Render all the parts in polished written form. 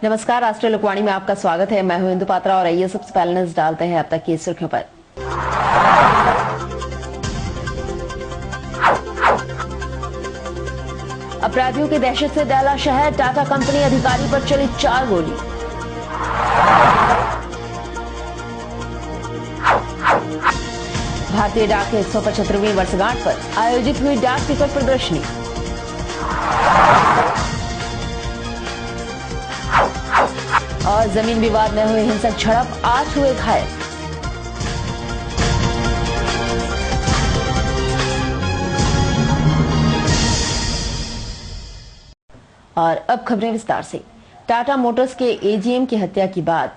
नमस्कार, राष्ट्रीय लोकवाणी में आपका स्वागत है। मैं हूं इंदु पात्रा और आइए सबसे पहले नजर डालते हैं अब तक की सुर्खियों पर। अपराधियों की दहशत से दहला शहर, टाटा कंपनी अधिकारी पर चली 4 गोली। भारतीय डाक के 175वीं वर्षगांठ पर आयोजित हुई डाक टिकट प्रदर्शनी। और जमीन विवाद में हुई हिंसक झड़प, 8 हुए घायल। और अब खबरें विस्तार से। टाटा मोटर्स के एजीएम की हत्या के बाद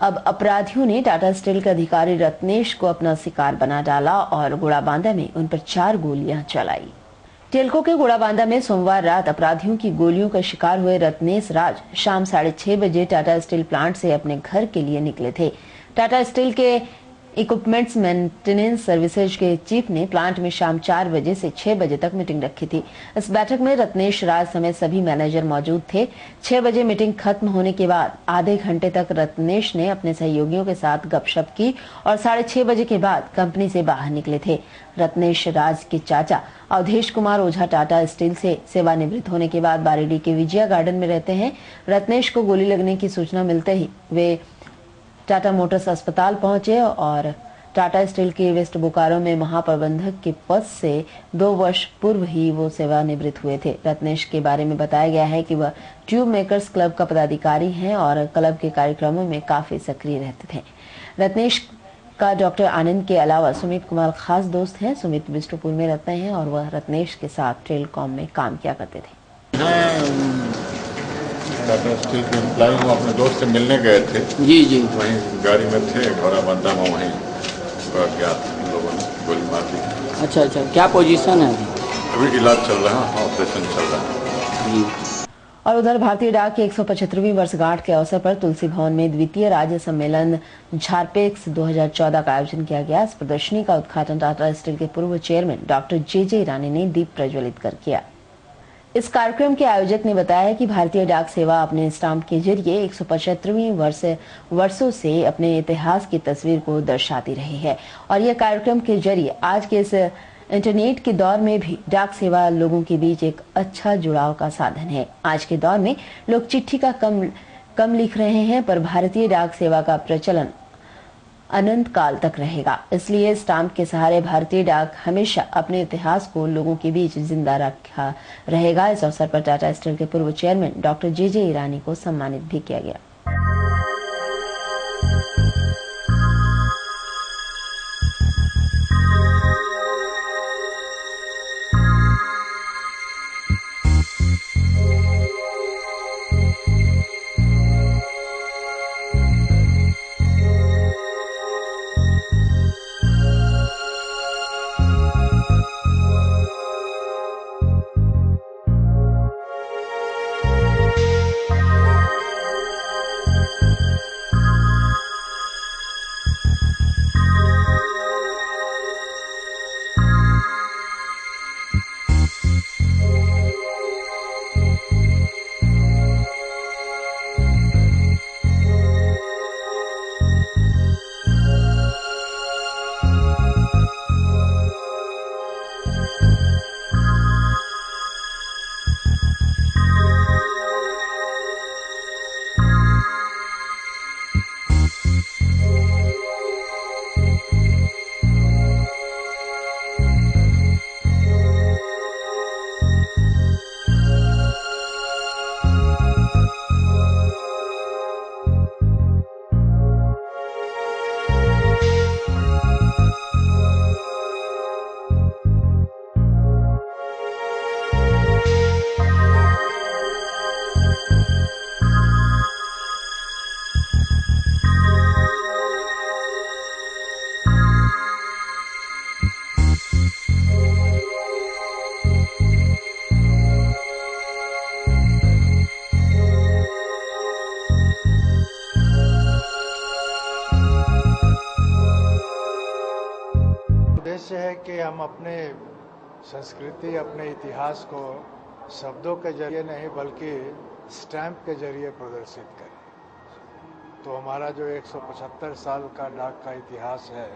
अब अपराधियों ने टाटा स्टील के अधिकारी रत्नेश को अपना शिकार बना डाला और गुड़ाबांधा में उन पर 4 गोलियां चलाई। टेल्को के गुड़ाबांधा में सोमवार रात अपराधियों की गोलियों का शिकार हुए रत्नेश राज शाम 6:30 बजे टाटा स्टील प्लांट से अपने घर के लिए निकले थे। टाटा स्टील के इक्विपमेंट्स मेंटेनेंस सर्विसेज के चीफ ने प्लांट में शाम 4 बजे से 6 बजे तक मीटिंग रखी थी। इस बैठक में रत्नेश राज समेत सभी मैनेजर मौजूद थे। 6 बजे मीटिंग खत्म होने के बाद आधे घंटे तक रत्नेश ने अपने सहयोगियों के साथ गपशप की और 6:30 बजे के बाद कंपनी से बाहर निकले थे। रत्नेश राज के चाचा अवधेश कुमार ओझा टाटा स्टील से सेवानिवृत्त होने के बाद बारीडी के विजया गार्डन में रहते हैं। रत्नेश को गोली लगने की सूचना मिलते ही वे टाटा मोटर्स अस्पताल पहुंचे और टाटा स्टील के वेस्ट बोकारो में महाप्रबंधक के पद से 2 वर्ष पूर्व ही वो सेवानिवृत्त हुए थे। रत्नेश के बारे में बताया गया है कि वह ट्यूब मेकर्स क्लब का पदाधिकारी हैं और क्लब के कार्यक्रमों में काफी सक्रिय रहते थे। रत्नेश का डॉक्टर आनंद के अलावा सुमित कुमार खास दोस्त हैं। सुमित बिष्टुपुर में रहते हैं और वह रत्नेश के साथ टेलीकॉम में काम किया करते थे। टाटा स्टील के एम्प्लॉय हम अपने दोस्त से मिलने गए थे। जी वहीं गाड़ी में थे, घोड़ाबांधा में वहीं अज्ञात लोगों ने गोली मार दी। अच्छा, क्या पोजीशन है अभी इलाज चल रहा है, ऑपरेशन चल रहा है जी। और उधर भारतीय डाक की 175वीं वर्षगांठ के अवसर पर तुलसी भवन में द्वितीय राज्य सम्मेलन झारपेक्स 2014 का आयोजन किया गया। इस प्रदर्शनी का उद्घाटन टाटा स्टील के पूर्व चेयरमैन डॉक्टर जे ईरानी ने दीप प्रज्वलित कर किया। इस कार्यक्रम के आयोजक ने बताया कि भारतीय डाक सेवा अपने स्टाम्प के जरिए 175वीं वर्षों से अपने इतिहास की तस्वीर को दर्शाती रही है और यह कार्यक्रम के जरिए आज के इस इंटरनेट के दौर में भी डाक सेवा लोगों के बीच एक अच्छा जुड़ाव का साधन है। आज के दौर में लोग चिट्ठी का कम लिख रहे हैं, पर भारतीय डाक सेवा का प्रचलन अनंत काल तक रहेगा। इसलिए स्टाम्प के सहारे भारतीय डाक हमेशा अपने इतिहास को लोगों के बीच जिंदा रखा रहेगा। इस अवसर पर टाटा स्टील के पूर्व चेयरमैन डॉक्टर जे ईरानी को सम्मानित भी किया गया। उद्देश्य है कि हम अपने संस्कृति, अपने इतिहास को शब्दों के जरिए नहीं बल्कि स्टैंप के जरिए प्रदर्शित करें। तो हमारा जो 175 साल का डाक का इतिहास है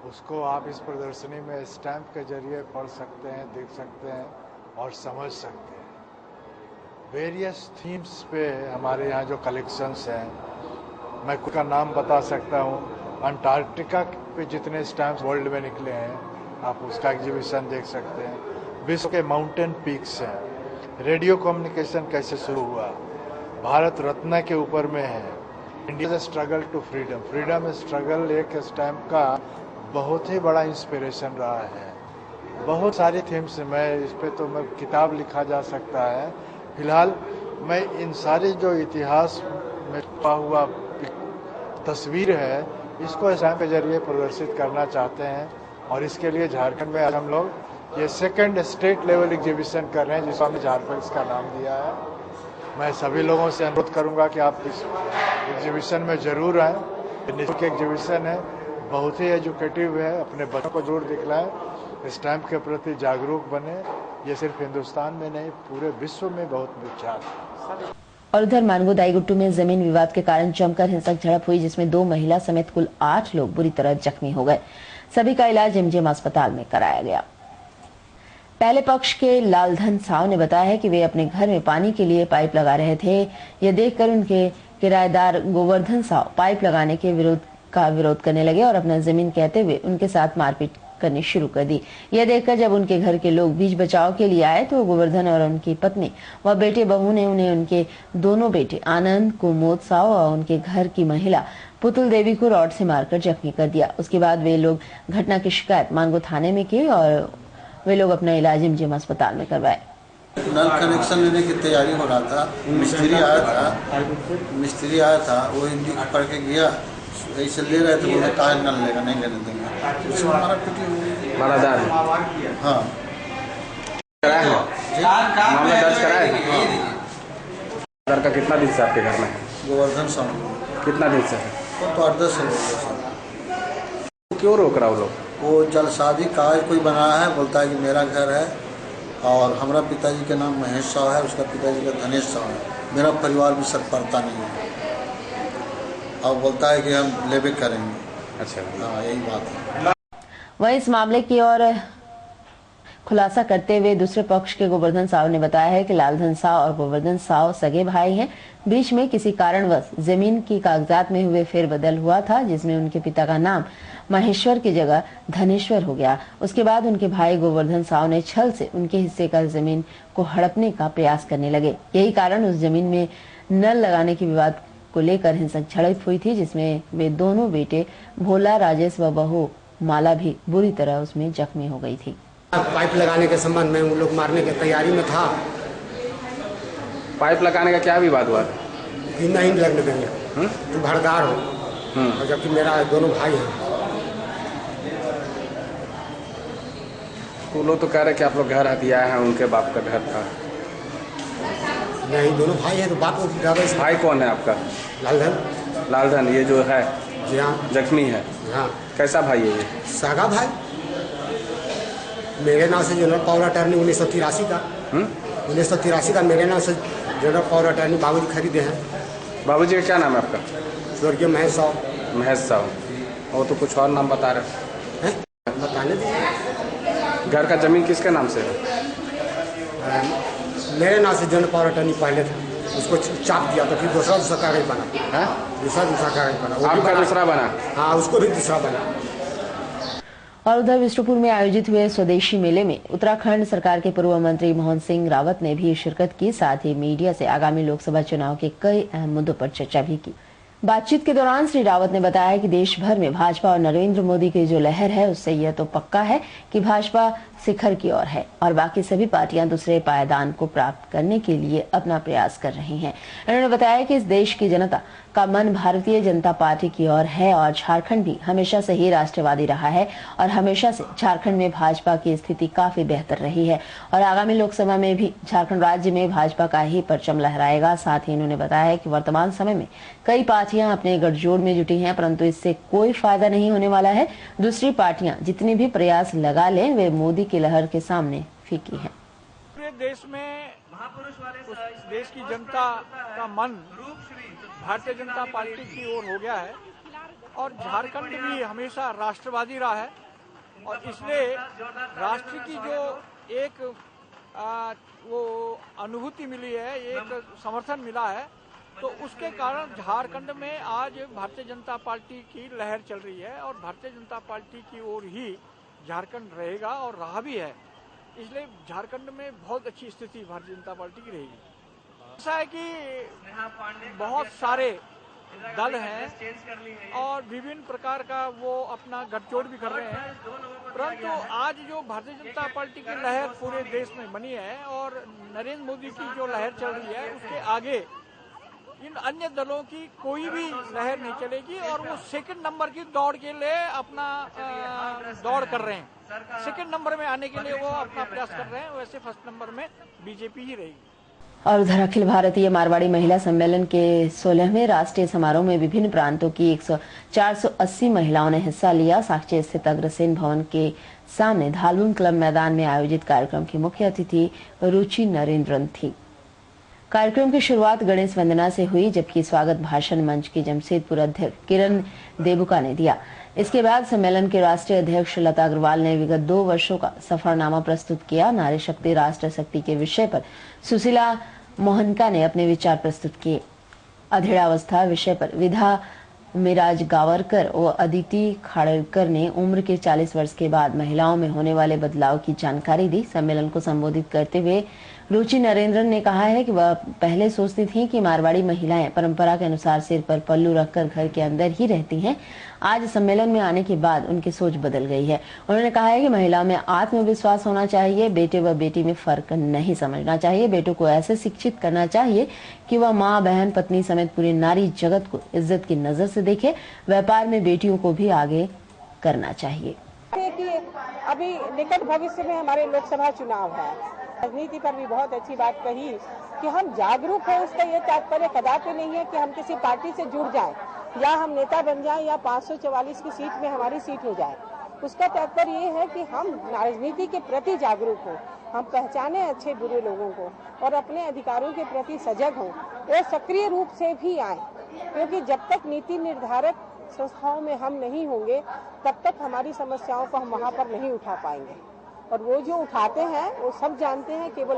उसको आप इस प्रदर्शनी में स्टैंप के जरिए पढ़ सकते हैं, देख सकते हैं और समझ सकते हैं। वेरियस थीम्स पे हमारे यहाँ जो कलेक्शंस हैं, मैं कुछ का नाम बता सकता हूँ। अंटार्कटिका पे जितने स्टैम्प्स वर्ल्ड में निकले हैं आप उसका एग्जीबिशन देख सकते हैं। विश्व के माउंटेन पीक्स हैं, रेडियो कम्युनिकेशन कैसे शुरू हुआ, भारत रत्न के ऊपर में है, India struggle to freedom, freedom struggle एक स्टैम्प का बहुत ही बड़ा इंस्पिरेशन रहा है। बहुत सारी थीम्स मैं इस पे तो मैं किताब लिखा जा सकता है। फिलहाल मैं इन सारी जो इतिहास में छुपा हुआ तस्वीर है इसको स्टैम्प के जरिए प्रदर्शित करना चाहते हैं और इसके लिए झारखंड में आज हम लोग ये सेकंड स्टेट लेवल एग्जीबिशन कर रहे हैं जिसको हमने झारखंड का नाम दिया है। मैं सभी लोगों से अनुरोध करूंगा कि आप इस एग्जीबिशन में जरूर आएँ। निःशुल्क एग्जीबिशन है, बहुत ही एजुकेटिव है, अपने बच्चों को जरूर दिखलाएं, स्टैम्प के प्रति जागरूक बने। ये सिर्फ हिंदुस्तान में नहीं पूरे विश्व में बहुत विख्यात है। और उधर मानगो दाईगुट्टू में जमीन विवाद के कारण जमकर हिंसक झड़प हुई जिसमें 2 महिला समेत कुल 8 लोग बुरी तरह जख्मी हो गए। सभी का इलाज एमजीएम अस्पताल में कराया गया। पहले पक्ष के लालधन साव ने बताया है कि वे अपने घर में पानी के लिए पाइप लगा रहे थे। यह देखकर उनके किराएदार गोवर्धन साव पाइप लगाने के विरोध करने लगे और अपना जमीन कहते हुए उनके साथ मारपीट करनी शुरू कर दी। यह देखकर जब उनके घर के लोग बीच बचाव के लिए आए तो गोवर्धन और उनकी पत्नी व बेटे बहू ने उन्हें उनके दोनों बेटे आनंद कुमोद साव और उनके घर की महिला पुतुल देवी को रॉड से मारकर जख्मी कर दिया। उसके बाद वे लोग घटना की शिकायत मानगो थाने में की और वे लोग अपना इलाज एमजीएम अस्पताल में करवाए। नल कनेक्शन लेने की तैयारी हो रहा था। मिस्त्री आया था वो हिंदी पढ़ के गया, ऐसे ले रहे थे, बोले काहे नल लेगा, नहीं लेने देंगे। उसमें हमारा पिटी मारा दाद। हाँ मामला दर्ज कराया है। लड़का कितना दिन से आपके घर में है? गोवर्धन साहब कितना दिन से है? वो तो 8-10 साल हो गए। क्यों रोक रहा वो लोग? वो जलसादी कागज कोई बनाया है, बोलता है कि मेरा घर है और हमारा पिताजी का नाम महेश साहब है, उसका पिताजी का धनेश साहब है, मेरा परिवार भी सर पड़ता नहीं है और बोलता है कि हम लेबे करेंगे। अच्छा, हाँ यही बात है। वहीं इस मामले की और खुलासा करते हुए दूसरे पक्ष के गोवर्धन साव ने बताया है कि लालधन साव और गोवर्धन साव सगे भाई हैं। बीच में किसी कारणवश जमीन की कागजात में हुए फेरबदल हुआ था जिसमें उनके पिता का नाम महेश्वर की जगह धनेश्वर हो गया। उसके बाद उनके भाई गोवर्धन साव ने छल से उनके हिस्से का जमीन को हड़पने का प्रयास करने लगे। यही कारण उस जमीन में नल लगाने के विवाद को लेकर हिंसक झड़प हुई थी जिसमें वे दोनों बेटे भोला, राजेश व बहू माला भी बुरी तरह उसमें जख्मी हो गई थी। पाइप लगाने के संबंध में उन लोग मारने की तैयारी में था। पाइप लगाने का क्या विवाद हुआ? कि नहीं लगने देंगे, तू घरदार हो, और जबकि मेरा दोनों भाई हैं। वो लोग तो कह रहे कि आप लोग घर हथिया हैं, उनके बाप का घर था। नहीं, दोनों भाई हैं तो बाप को। भाई कौन है आपका? लालधन। लालधन, ये जो है जी हाँ, जख्मी है। हाँ। कैसा भाई है ये? सागा भाई। मेरे नाम से जनरल पावर अटर्नी 1983 का 1983 का मेरे नाम से जनरल पावर अटर्नी बाबूजी खरीदे हैं। बाबूजी का क्या नाम है आपका? स्वर्गीय महेश साहब। महेश साहब। और तो कुछ और नाम बता रहे हैं? बताने दीजिए। घर का जमीन किसके नाम से है? मेरे नाम से जनरल पावर अटर्नी पहले था, उसको चाप दिया तो फिर दूसरा कागज बना है। दूसरा कागज बना। आपका दूसरा बना? हाँ, उसको भी दूसरा बना। और उधर विष्णुपुर में आयोजित हुए स्वदेशी मेले में उत्तराखंड सरकार के पूर्व मंत्री मोहन सिंह रावत ने भी शिरकत की। साथ ही मीडिया से आगामी लोकसभा चुनाव के कई अहम मुद्दों पर चर्चा भी की। बातचीत के दौरान श्री रावत ने बताया कि देश भर में भाजपा और नरेंद्र मोदी की जो लहर है उससे यह तो पक्का है कि भाजपा शिखर की ओर है और बाकी सभी पार्टियां दूसरे पायदान को प्राप्त करने के लिए अपना प्रयास कर रही हैं। उन्होंने बताया कि इस देश की जनता का मन भारतीय जनता पार्टी की ओर है और झारखंड भी हमेशा से ही राष्ट्रवादी रहा है और हमेशा से झारखंड में भाजपा की स्थिति काफी बेहतर रही है और आगामी लोकसभा में भी झारखंड राज्य में भाजपा का ही परचम लहराएगा। साथ ही उन्होंने बताया कि वर्तमान समय में कई पार्टियां अपने गठजोड़ में जुटी हैं परंतु इससे कोई फायदा नहीं होने वाला है। दूसरी पार्टियां जितने भी प्रयास लगा लें वे मोदी की लहर के सामने फीकी हैं। पूरे देश में उस देश की जनता का मन भारतीय जनता पार्टी की ओर हो गया है और झारखंड भी हमेशा राष्ट्रवादी रहा है और इसलिए राष्ट्र की जो एक वो अनुभूति मिली है, एक समर्थन मिला है, तो उसके कारण झारखंड में आज भारतीय जनता पार्टी की लहर चल रही है और भारतीय जनता पार्टी की ओर ही झारखंड रहेगा और रहा भी है। इसलिए झारखंड में बहुत अच्छी स्थिति भारतीय जनता पार्टी की रहेगी। ऐसा है कि बहुत सारे दल हैं और विभिन्न प्रकार का वो अपना गठजोड़ भी कर रहे हैं, परंतु आज जो भारतीय जनता पार्टी की लहर पूरे देश में बनी है और नरेंद्र मोदी की जो लहर चल रही है उसके आगे इन अन्य दलों की कोई भी लहर नहीं चलेगी और वो सेकंड नंबर की दौड़ के लिए अपना दौड़ कर रहे हैं। सेकंड नंबर में आने के लिए वो अपना प्रयास कर रहे हैं, वैसे फर्स्ट नंबर में बीजेपी ही रहेगी। और उधर अखिल भारतीय मारवाड़ी महिला सम्मेलन के 16वें राष्ट्रीय समारोह में विभिन्न प्रांतों की 480 महिलाओं ने हिस्सा लिया। साक्ची स्थित अग्रसेन भवन के सामने धालुन क्लब मैदान में आयोजित कार्यक्रम की मुख्य अतिथि रुचि नरेंद्रन थी। कार्यक्रम की शुरुआत गणेश वंदना से हुई, जबकि स्वागत भाषण मंच की जमशेदपुर अध्यक्ष किरण देबुका ने दिया। इसके बाद सम्मेलन के राष्ट्रीय अध्यक्ष लता अग्रवाल ने विगत 2 वर्षों का सफरनामा प्रस्तुत किया। नारी शक्ति राष्ट्र शक्ति के विषय पर सुशीला मोहनका ने अपने विचार प्रस्तुत किए। अधेड़ावस्था विषय पर विधा मिराज गावरकर और अदिति खाड़ेकर ने उम्र के 40 वर्ष के बाद महिलाओं में होने वाले बदलाव की जानकारी दी। सम्मेलन को संबोधित करते हुए रुचि नरेंद्रन ने कहा है कि वह पहले सोचती थी कि मारवाड़ी महिलाएं परंपरा के अनुसार सिर पर पल्लू रखकर घर के अंदर ही रहती हैं। आज सम्मेलन में आने के बाद उनकी सोच बदल गई है। उन्होंने कहा है कि महिलाओं में आत्मविश्वास होना चाहिए, बेटे व बेटी में फर्क नहीं समझना चाहिए। बेटों को ऐसे शिक्षित करना चाहिए कि वह माँ, बहन, पत्नी समेत पूरे नारी जगत को इज्जत की नजर से देखे। व्यापार में बेटियों को भी आगे करना चाहिए। अभी निकट भविष्य में हमारे लोकसभा चुनाव है, राजनीति पर भी बहुत अच्छी बात कही कि हम जागरूक हैं। उसका ये तात्पर्य कदापि नहीं है कि हम किसी पार्टी से जुड़ जाएं या हम नेता बन जाएं या 544 की सीट में हमारी सीट हो जाए। उसका तात्पर्य ये है कि हम राजनीति के प्रति जागरूक हों, हम पहचाने अच्छे बुरे लोगों को और अपने अधिकारों के प्रति सजग हों और सक्रिय रूप से भी आए, क्योंकि जब तक नीति निर्धारक संस्थाओं में हम नहीं होंगे तब तक हमारी समस्याओं को हम वहाँ पर नहीं उठा पाएंगे। और वो जो उठाते हैं वो सब जानते हैं, केवल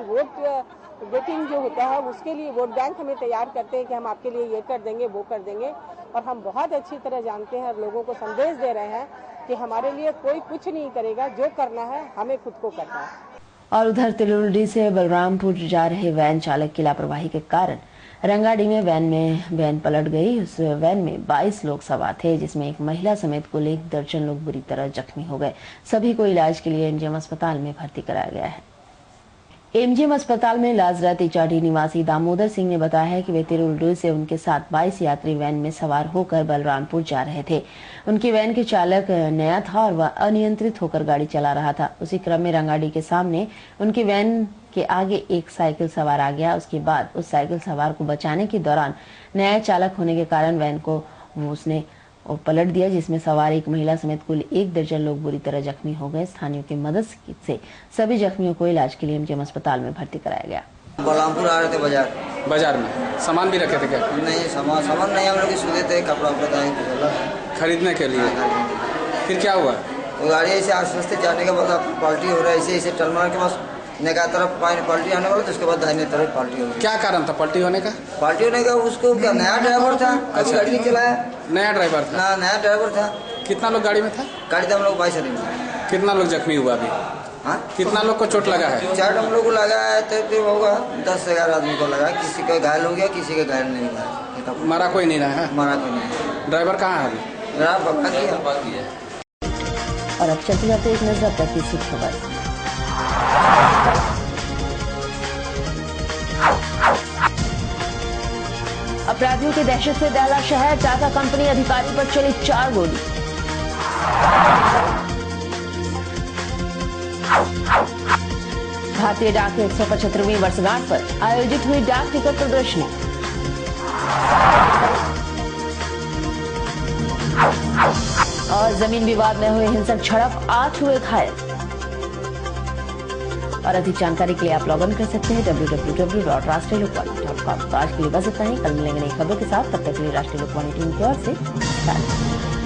वोटिंग जो होता है उसके लिए वोट बैंक हमें तैयार करते हैं कि हम आपके लिए ये कर देंगे, वो कर देंगे। और हम बहुत अच्छी तरह जानते हैं और लोगों को संदेश दे रहे हैं कि हमारे लिए कोई कुछ नहीं करेगा, जो करना है हमें खुद को करना है। और उधर तिलुरडी से बलरामपुर जा रहे वैन चालक की लापरवाही के कारण रंगाडी में वैन पलट गई। उस वैन में 22 लोग सवार थे, जिसमें एक महिला समेत कुल 1 दर्जन लोग बुरी तरह जख्मी हो गए। सभी को इलाज के लिए एमजीएम अस्पताल में भर्ती कराया गया है। एमजीएम अस्पताल में इलाजरत इचाडी निवासी दामोदर सिंह ने बताया है कि वे तिरुलडू से उनके साथ 22 यात्री वैन में सवार होकर बलरामपुर जा रहे थे। उनकी वैन के चालक नया था और वह अनियंत्रित होकर गाड़ी चला रहा था। उसी क्रम में रंगाडी के सामने उनकी वैन के आगे एक साइकिल सवार आ गया। उसके बाद उस साइकिल सवार को बचाने के दौरान नया चालक होने के कारण वैन को उसने पलट दिया, जिसमें सवार एक महिला समेत कुल 1 दर्जन लोग बुरी तरह जख्मी हो गए। स्थानीयों की मदद से सभी जख्मियों को इलाज के लिए एमजीएम अस्पताल में भर्ती कराया गया। बलरामपुर आ रहे थे बाजार में सामान भी रखे थे क्या? नहीं, सामान नहीं, हम लोग सीधे थे, कपड़ा खरीदने के लिए। फिर क्या हुआ? तो गाड़ी ऐसे आस्ते आस्ते जाने के बाद पलटी हो रहा है, ऐसे टर्मिनल के पास नेका तरफ पलटी आने वाला, तो उसके बाद दाहिने तरफ पलटी हो गई। क्या कारण था पलटी होने का? पलटी होने का उसको क्या नया ड्राइवर था, कभी गाड़ी नहीं चलाया। नया ड्राइवर था ना? नया ड्राइवर था। कितना लोग गाड़ी में था? गाड़ी तो हम लोग 22 आदमी। कितना लोग जख्मी हुआ अभी? हाँ, कितना लोग को चोट लगा है? 4 हम लोग को लगा है, तो होगा 10-11 आदमी को लगा। किसी का घायल हो गया, किसी का घायल नहीं हुआ। मारा कोई नहीं रहा है? मारा कोई नहीं। ड्राइवर कहाँ है अभी? ड्राइवर पकड़ा गया। और अब चलते जाते एक नजर तक की सुख खबर। अपराधियों की दहशत से दहला शहर, टाटा कंपनी अधिकारी पर चली 4 गोली। भारतीय डाक की 175वीं वर्षगांठ पर आयोजित हुई डाक टिकट प्रदर्शनी। और जमीन विवाद में हुए हिंसक झड़प, 8 हुए घायल। और अधिक जानकारी के लिए आप लॉग इन कर सकते हैं www.rashtriya lokvani.com। तो आज के लिए बस इतना ही, कल मिलेंगे नई खबर के साथ। तब तक के लिए राष्ट्रीय लोकवाणी टीम की ओर से